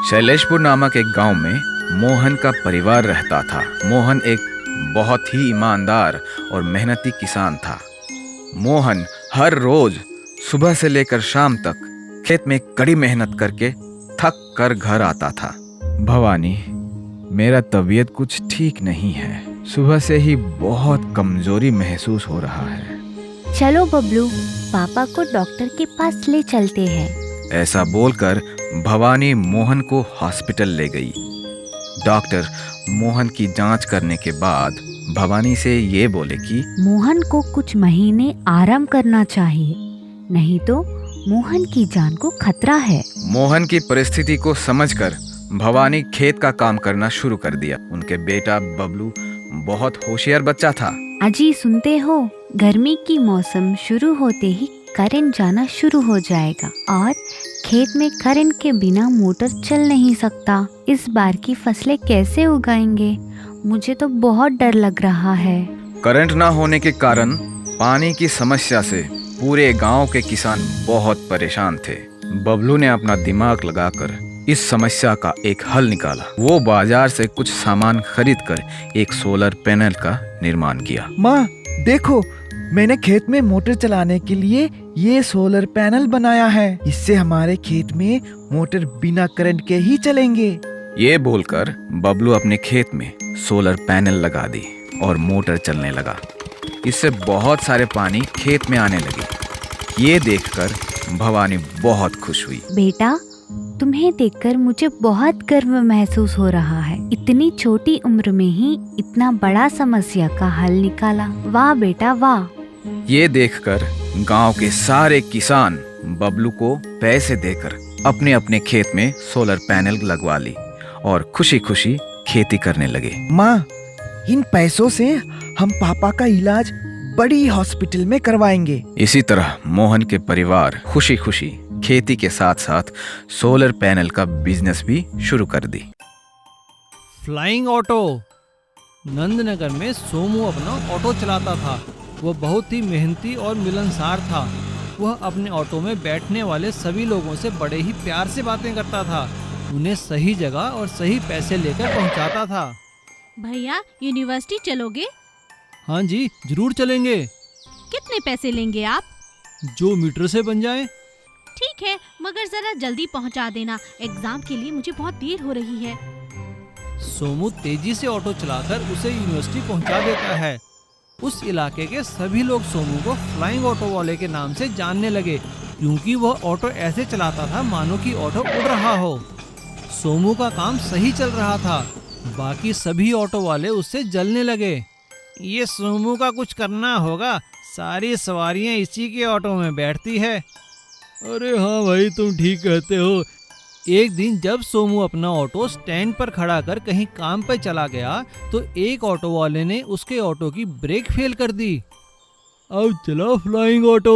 शैलेशपुर नामक एक गांव में मोहन का परिवार रहता था। मोहन एक बहुत ही ईमानदार और मेहनती किसान था। मोहन हर रोज सुबह से लेकर शाम तक खेत में कड़ी मेहनत करके थक कर घर आता था। भवानी, मेरा तबीयत कुछ ठीक नहीं है। सुबह से ही बहुत कमजोरी महसूस हो रहा है। चलो बबलू, पापा को डॉक्टर के पास ले चलते हैं। ऐसा बोलकर भवानी मोहन को हॉस्पिटल ले गई। डॉक्टर मोहन की जांच करने के बाद भवानी से ये बोले कि मोहन को कुछ महीने आराम करना चाहिए, नहीं तो मोहन की जान को खतरा है। मोहन की परिस्थिति को समझकर भवानी खेत का काम करना शुरू कर दिया। उनके बेटा बबलू बहुत होशियार बच्चा था। अजी सुनते हो, गर्मी की मौसम शुरू होते ही करंट जाना शुरू हो जाएगा और खेत में करंट के बिना मोटर चल नहीं सकता। इस बार की फसलें कैसे उगाएंगे? मुझे तो बहुत डर लग रहा है। करंट ना होने के कारण पानी की समस्या से पूरे गांव के किसान बहुत परेशान थे। बबलू ने अपना दिमाग लगाकर इस समस्या का एक हल निकाला। वो बाजार से कुछ सामान खरीदकर एक सोलर पैनल का निर्माण किया। माँ देखो, मैंने खेत में मोटर चलाने के लिए ये सोलर पैनल बनाया है। इससे हमारे खेत में मोटर बिना करंट के ही चलेंगे। ये बोलकर बबलू अपने खेत में सोलर पैनल लगा दी और मोटर चलने लगा। इससे बहुत सारे पानी खेत में आने लगे। ये देखकर भवानी बहुत खुश हुई। बेटा, तुम्हें देखकर मुझे बहुत गर्व महसूस हो रहा है। इतनी छोटी उम्र में ही इतना बड़ा समस्या का हल निकाला। वाह बेटा वाह। ये देखकर गांव के सारे किसान बबलू को पैसे देकर अपने अपने खेत में सोलर पैनल लगवा ली और खुशी खुशी खेती करने लगे। माँ, इन पैसों से हम पापा का इलाज बड़ी हॉस्पिटल में करवाएंगे। इसी तरह मोहन के परिवार खुशी खुशी खेती के साथ साथ सोलर पैनल का बिजनेस भी शुरू कर दी। Flying auto. नंदनगर में सोमू अपना ऑटो चलाता था। वह बहुत ही मेहनती और मिलनसार था। वह अपने ऑटो में बैठने वाले सभी लोगों से बड़े ही प्यार से बातें करता था। उन्हें सही जगह और सही पैसे लेकर पहुंचाता था। भैया, यूनिवर्सिटी चलोगे? हाँ जी, जरूर चलेंगे। कितने पैसे लेंगे आप? जो मीटर से बन जाए। ठीक है, मगर जरा जल्दी पहुंचा देना। एग्जाम के लिए मुझे बहुत देर हो रही है। सोमू तेजी से ऑटो चलाकर उसे यूनिवर्सिटी पहुंचा देता है। उस इलाके के सभी लोग सोमू को फ्लाइंग ऑटो वाले के नाम से जानने लगे, क्योंकि वह ऑटो ऐसे चलाता था मानो कि ऑटो उड़ रहा हो। सोमू का काम सही चल रहा था। बाकी सभी ऑटो वाले उससे जलने लगे। ये सोमू का कुछ करना होगा, सारी सवारियां इसी के ऑटो में बैठती है। अरे हाँ भाई, तुम ठीक कहते हो। एक दिन जब सोमू अपना ऑटो स्टैंड पर खड़ा कर कहीं काम पर चला गया तो एक ऑटो वाले ने उसके ऑटो की ब्रेक फेल कर दी। अब चला फ्लाइंग ऑटो,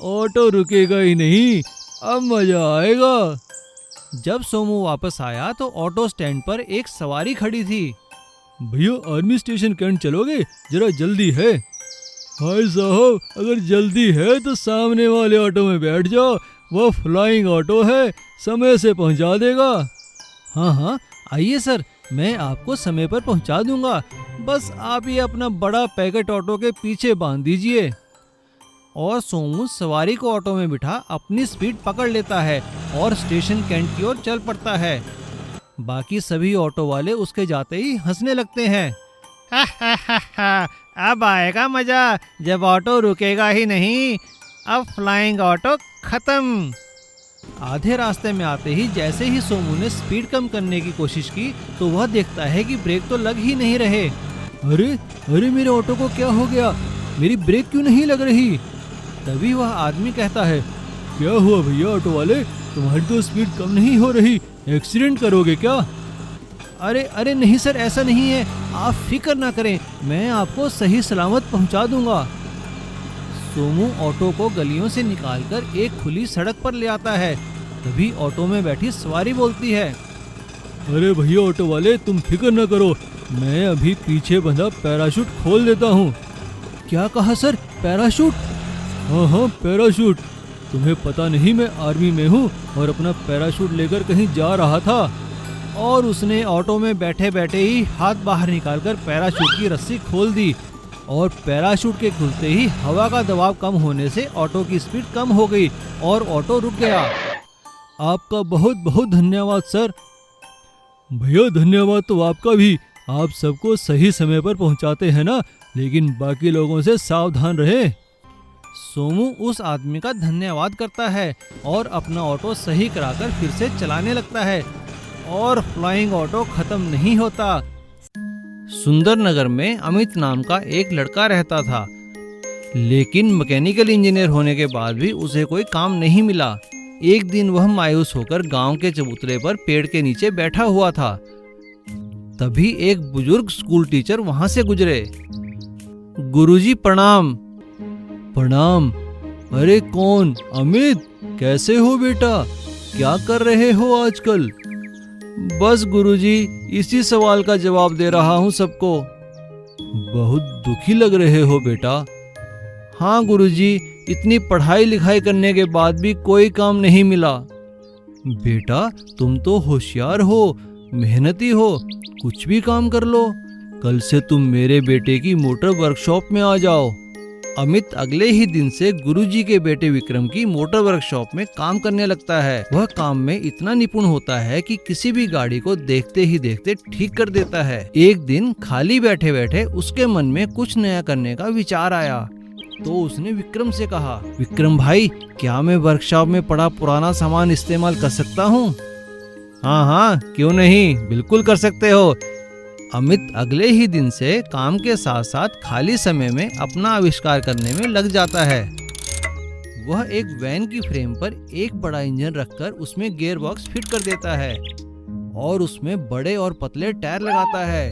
ऑटो रुकेगा ही नहीं, अब मजा आएगा। जब सोमू वापस आया तो ऑटो स्टैंड पर एक सवारी खड़ी थी। भैया, आर्मी स्टेशन कैंट चलोगे? जरा जल्दी है। भाई साहब, अगर जल्दी है तो सामने वाले ऑटो में बैठ जाओ, वह फ्लाइंग ऑटो है, समय से पहुंचा देगा। हाँ हाँ, आइए सर, मैं आपको समय पर पहुंचा दूंगा। बस आप ये अपना बड़ा पैकेट ऑटो के पीछे बांध दीजिए। और सोमू सवारी को ऑटो में बिठा अपनी स्पीड पकड़ लेता है और स्टेशन कैंट की ओर चल पड़ता है। बाकी सभी ऑटो वाले उसके जाते ही हंसने लगते हैं। अब आएगा मजा, जब ऑटो रुकेगा ही नहीं। अब फ्लाइंग ऑटो खत्म। आधे रास्ते में आते ही जैसे ही सोमू ने स्पीड कम करने की कोशिश की तो वह देखता है कि ब्रेक तो लग ही नहीं रहे। अरे अरे, मेरे ऑटो को क्या हो गया? मेरी ब्रेक क्यों नहीं लग रही? तभी वह आदमी कहता है, क्या हुआ भैया ऑटो वाले, तुम्हारी तो स्पीड कम नहीं हो रही, एक्सीडेंट करोगे क्या? अरे अरे नहीं सर, ऐसा नहीं है, आप फिक्र ना करें, मैं आपको सही सलामत पहुंचा दूंगा। सोमू ऑटो को गलियों से निकालकर एक खुली सड़क पर ले आता है। तभी ऑटो में बैठी सवारी बोलती है, अरे भैया ऑटो वाले, तुम फिक्र न करो, मैं अभी पीछे बंधा पैराशूट खोल देता हूँ। क्या कहा सर? पैराशूट? हाँ हाँ, पैराशूट। तुम्हें पता नहीं मैं आर्मी में हूँ और अपना पैराशूट लेकर कहीं जा रहा था। और उसने ऑटो में बैठे बैठे ही हाथ बाहर निकालकर पैराशूट की रस्सी खोल दी और पैराशूट के खुलते ही हवा का दबाव कम होने से ऑटो की स्पीड कम हो गई और ऑटो रुक गया। आपका बहुत बहुत धन्यवाद सर। भैया धन्यवाद तो आपका भी, आप सबको सही समय पर पहुंचाते हैं ना, लेकिन बाकी लोगों से सावधान रहे। सोमू उस आदमी का धन्यवाद करता है और अपना ऑटो सही कराकर फिर से चलाने लगता है और फ्लाइंग ऑटो खत्म नहीं होता। सुंदर नगर में अमित नाम का एक लड़का रहता था, लेकिन मैकेनिकल इंजीनियर होने के बाद भी उसे कोई काम नहीं मिला। एक दिन वह मायूस होकर गांव के चबूतरे पर पेड़ के नीचे बैठा हुआ था। तभी एक बुजुर्ग स्कूल टीचर वहां से गुजरे। गुरुजी प्रणाम। प्रणाम। अरे कौन? अमित, कैसे हो बेटा? क्या कर रहे हो आजकल? बस गुरुजी, इसी सवाल का जवाब दे रहा हूँ सबको। बहुत दुखी लग रहे हो बेटा। हाँ गुरुजी, इतनी पढ़ाई लिखाई करने के बाद भी कोई काम नहीं मिला। बेटा तुम तो होशियार हो, मेहनती हो, कुछ भी काम कर लो। कल से तुम मेरे बेटे की मोटर वर्कशॉप में आ जाओ। अमित अगले ही दिन से गुरुजी के बेटे विक्रम की मोटर वर्कशॉप में काम करने लगता है। वह काम में इतना निपुण होता है कि किसी भी गाड़ी को देखते ही देखते ठीक कर देता है। एक दिन खाली बैठे बैठे उसके मन में कुछ नया करने का विचार आया, तो उसने विक्रम से कहा, विक्रम भाई, क्या मैं वर्कशॉप में पड़ा पुराना सामान इस्तेमाल कर सकता हूँ? हाँ हाँ, क्यों नहीं, बिल्कुल कर सकते हो। अमित अगले ही दिन से काम के साथ साथ खाली समय में अपना आविष्कार करने में लग जाता है। वह एक वैन की फ्रेम पर एक बड़ा इंजन रखकर उसमें गियर बॉक्स फिट कर देता है और उसमें बड़े और पतले टायर लगाता है।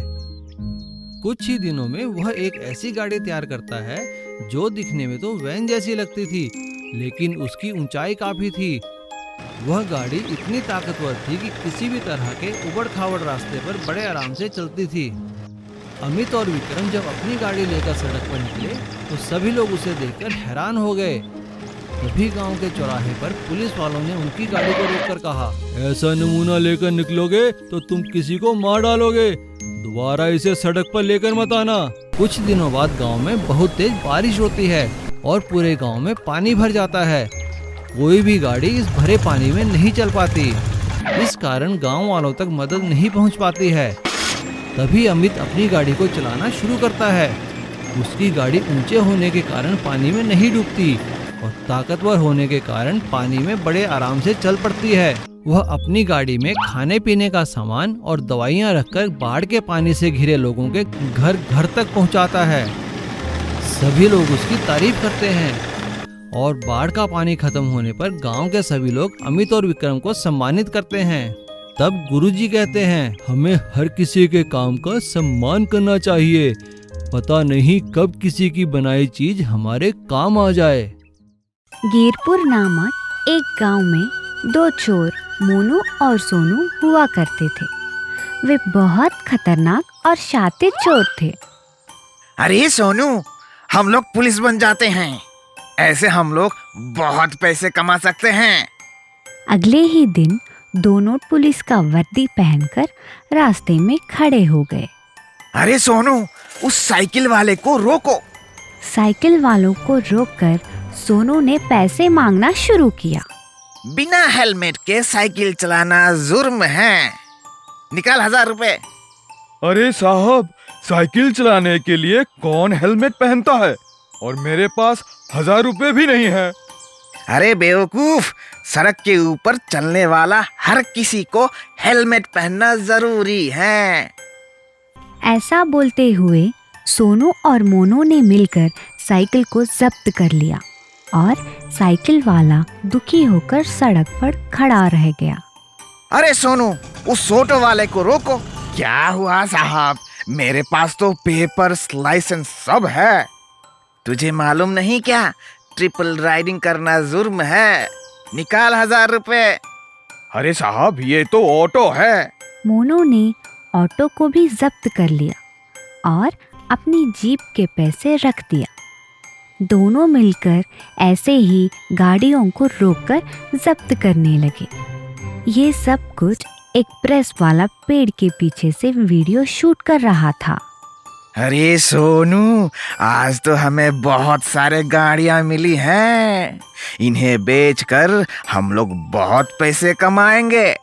कुछ ही दिनों में वह एक ऐसी गाड़ी तैयार करता है जो दिखने में तो वैन जैसी लगती थी, लेकिन उसकी ऊंचाई काफी थी। वह गाड़ी इतनी ताकतवर थी कि किसी भी तरह के उबड़-खाबड़ रास्ते पर बड़े आराम से चलती थी। अमित और विक्रम जब अपनी गाड़ी लेकर सड़क पर निकले तो सभी लोग उसे देखकर हैरान हो गए। तभी गांव के चौराहे पर पुलिस वालों ने उनकी गाड़ी को रोककर कहा, ऐसा नमूना लेकर निकलोगे तो तुम किसी को मार डालोगे, दोबारा इसे सड़क पर लेकर मत आना। कुछ दिनों बाद गांव में बहुत तेज बारिश होती है और पूरे गांव में पानी भर जाता है। कोई भी गाड़ी इस भरे पानी में नहीं चल पाती, इस कारण गांव वालों तक मदद नहीं पहुंच पाती है। तभी अमित अपनी गाड़ी को चलाना शुरू करता है। उसकी गाड़ी ऊंचे होने के कारण पानी में नहीं डूबती और ताकतवर होने के कारण पानी में बड़े आराम से चल पड़ती है। वह अपनी गाड़ी में खाने पीने का सामान और दवाइयां रखकर बाढ़ के पानी से घिरे लोगों के घर घर तक पहुंचाता है। सभी लोग उसकी तारीफ करते हैं और बाढ़ का पानी खत्म होने पर गांव के सभी लोग अमित और विक्रम को सम्मानित करते हैं। तब गुरुजी कहते हैं, हमें हर किसी के काम का सम्मान करना चाहिए, पता नहीं कब किसी की बनाई चीज हमारे काम आ जाए। गिरपुर नामक एक गांव में दो चोर मोनू और सोनू हुआ करते थे। वे बहुत खतरनाक और शातिर चोर थे। अरे सोनू, हम लोग पुलिस बन जाते हैं, ऐसे हम लोग बहुत पैसे कमा सकते हैं। अगले ही दिन दोनों पुलिस का वर्दी पहनकर रास्ते में खड़े हो गए। अरे सोनू, उस साइकिल वाले को रोको। साइकिल वालों को रोककर सोनू ने पैसे मांगना शुरू किया। बिना हेलमेट के साइकिल चलाना जुर्म है, निकाल 1000 रुपए। अरे साहब, साइकिल चलाने के लिए कौन हेलमेट पहनता है और मेरे पास 1000 रुपए भी नहीं है। अरे बेवकूफ, सड़क के ऊपर चलने वाला हर किसी को हेलमेट पहनना जरूरी है। ऐसा बोलते हुए सोनू और मोनू ने मिलकर साइकिल को जब्त कर लिया और साइकिल वाला दुखी होकर सड़क पर खड़ा रह गया। अरे सोनू, उस ऑटो वाले को रोको। क्या हुआ साहब, मेरे पास तो पेपर्स, लाइसेंस सब है। तुझे मालूम नहीं क्या, ट्रिपल राइडिंग करना जुर्म है, निकाल 1000 रुपए। अरे साहब, ये तो ऑटो है। मोनू ने ऑटो को भी जब्त कर लिया और अपनी जीप के पैसे रख दिया। दोनों मिलकर ऐसे ही गाड़ियों को रोककर जब्त करने लगे। ये सब कुछ एक प्रेस वाला पेड़ के पीछे से वीडियो शूट कर रहा था। अरे सोनू, आज तो हमें बहुत सारे गाड़ियां मिली हैं। इन्हें बेचकर हम लोग बहुत पैसे कमाएंगे।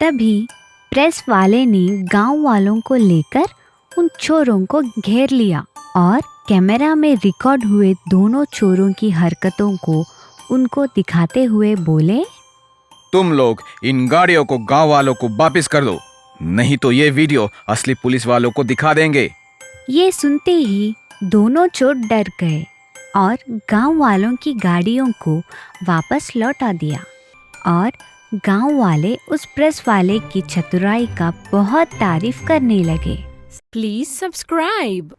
तभी प्रेस वाले ने गांव वालों को लेकर उन चोरों को घेर लिया और कैमरा में रिकॉर्ड हुए दोनों चोरों की हरकतों को उनको दिखाते हुए बोले, तुम लोग इन गाड़ियों को गांव वालों को वापस कर दो, नहीं तो ये वीडियो असली पुलिस वालों को दिखा देंगे। ये सुनते ही दोनों चोर डर गए और गांव वालों की गाड़ियों को वापस लौटा दिया और गांव वाले उस प्रेस वाले की चतुराई का बहुत तारीफ करने लगे। Please subscribe.